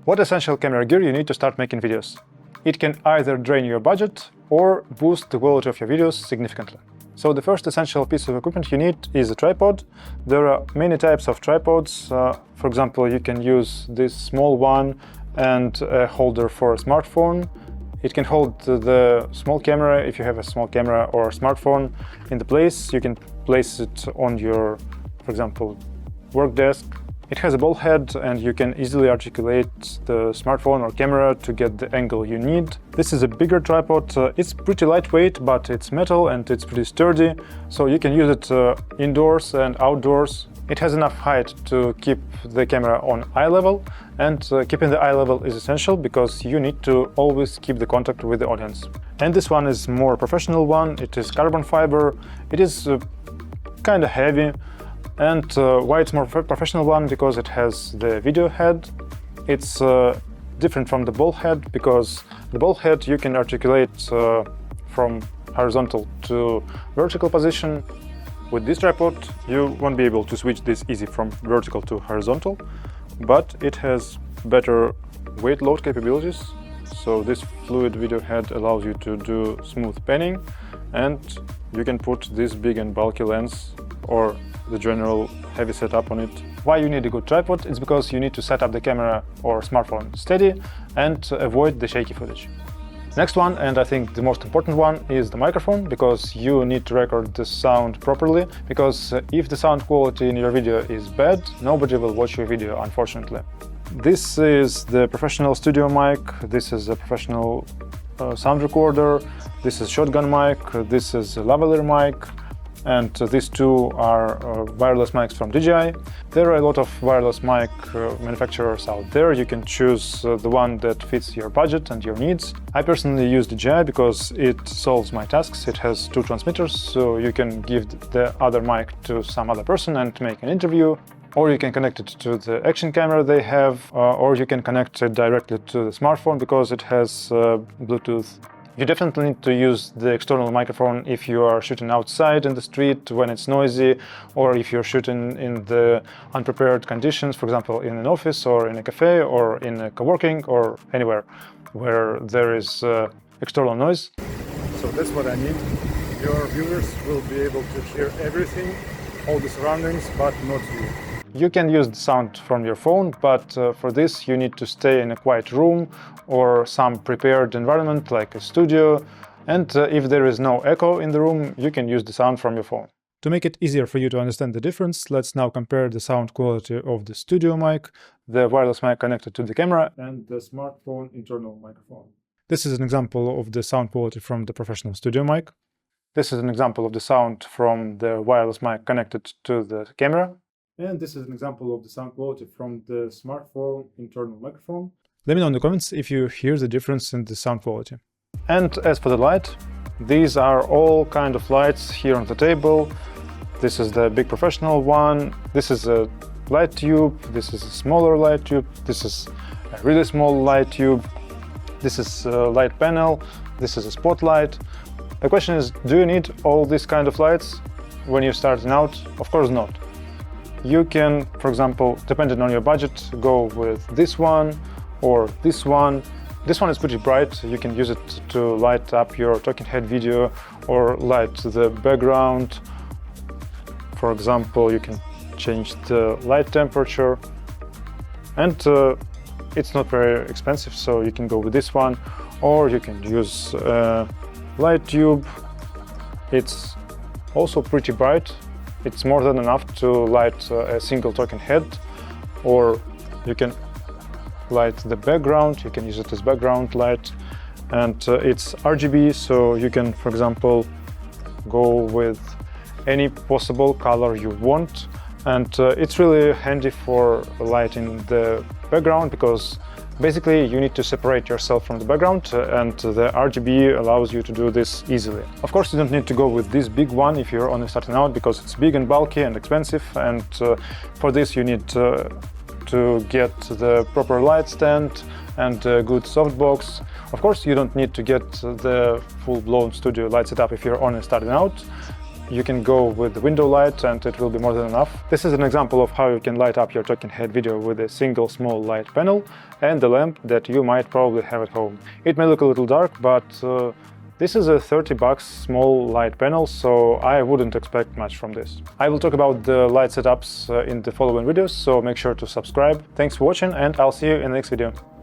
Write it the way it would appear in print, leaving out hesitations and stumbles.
What essential camera gear you need to start making videos? It can either drain your budget or boost the quality of your videos significantly. So the first essential piece of equipment you need is a tripod. There are many types of tripods. For example, you can use this small one and a holder for a smartphone. It can hold the small camera if you have a small camera or smartphone in the place. You can place it on your, for example, work desk. It has a ball head and you can easily articulate the smartphone or camera to get the angle you need. This is a bigger tripod. It's pretty lightweight, but it's metal and it's pretty sturdy, so you can use it indoors and outdoors. It has enough height to keep the camera on eye level, and keeping the eye level is essential because you need to always keep the contact with the audience. And this one is more professional one. It is carbon fiber. It is kind of heavy. And why it's more professional one? Because it has the video head. It's different from the ball head because the ball head you can articulate from horizontal to vertical position. With this tripod you won't be able to switch this easy from vertical to horizontal, but it has better weight load capabilities. So this fluid video head allows you to do smooth panning, and you can put this big and bulky lens or the general heavy setup on it. Why you need a good tripod? It's because you need to set up the camera or smartphone steady and avoid the shaky footage. Next one, and I think the most important one, is the microphone, because you need to record the sound properly, because if the sound quality in your video is bad, nobody will watch your video, unfortunately. This is the professional studio mic, this is a professional sound recorder, this is shotgun mic, this is a lavalier mic, and these two are wireless mics from DJI. There are a lot of wireless mic manufacturers out there. You can choose the one that fits your budget and your needs. I personally use DJI because it solves my tasks. It has two transmitters, so you can give the other mic to some other person and make an interview, or you can connect it to the action camera they have, or you can connect it directly to the smartphone because it has Bluetooth. You definitely need to use the external microphone if you are shooting outside in the street when it's noisy, or if you're shooting in the unprepared conditions, for example, in an office or in a cafe or in a co-working or anywhere where there is external noise. So that's what I need. Your viewers will be able to hear everything, all the surroundings, but not you. You can use the sound from your phone, but for this you need to stay in a quiet room or some prepared environment like a studio, and if there is no echo in the room, you can use the sound from your phone. To make it easier for you to understand the difference, let's now compare the sound quality of the studio mic, the wireless mic connected to the camera, and the smartphone internal microphone. This is an example of the sound quality from the professional studio mic. This is an example of the sound from the wireless mic connected to the camera. And this is an example of the sound quality from the smartphone internal microphone. Let me know in the comments if you hear the difference in the sound quality. And as for the light, these are all kind of lights here on the table. This is the big professional one. This is a light tube. This is a smaller light tube. This is a really small light tube. This is a light panel. This is a spotlight. The question is, do you need all these kind of lights when you're starting out? Of course not. You can, for example, depending on your budget, go with this one or this one. This one is pretty bright. You can use it to light up your talking head video or light the background. For example, you can change the light temperature, and it's not very expensive, so you can go with this one, or you can use a light tube. It's also pretty bright. It's more than enough to light a single talking head, or you can light the background. You can use it as background light, and it's RGB, so you can, for example, go with any possible color you want, and it's really handy for lighting the background because basically you need to separate yourself from the background, and the RGB allows you to do this easily. Of course, you don't need to go with this big one if you're only starting out because it's big and bulky and expensive, and for this you need to get the proper light stand and a good softbox. Of course, you don't need to get the full-blown studio light setup if you're only starting out. you can go with the window light and it will be more than enough. This is an example of how you can light up your talking head video with a single small light panel and the lamp that you might probably have at home. It may look a little dark, but this is a $30 small light panel, so I wouldn't expect much from this. I will talk about the light setups in the following videos, so make sure to subscribe. Thanks for watching, and I'll see you in the next video.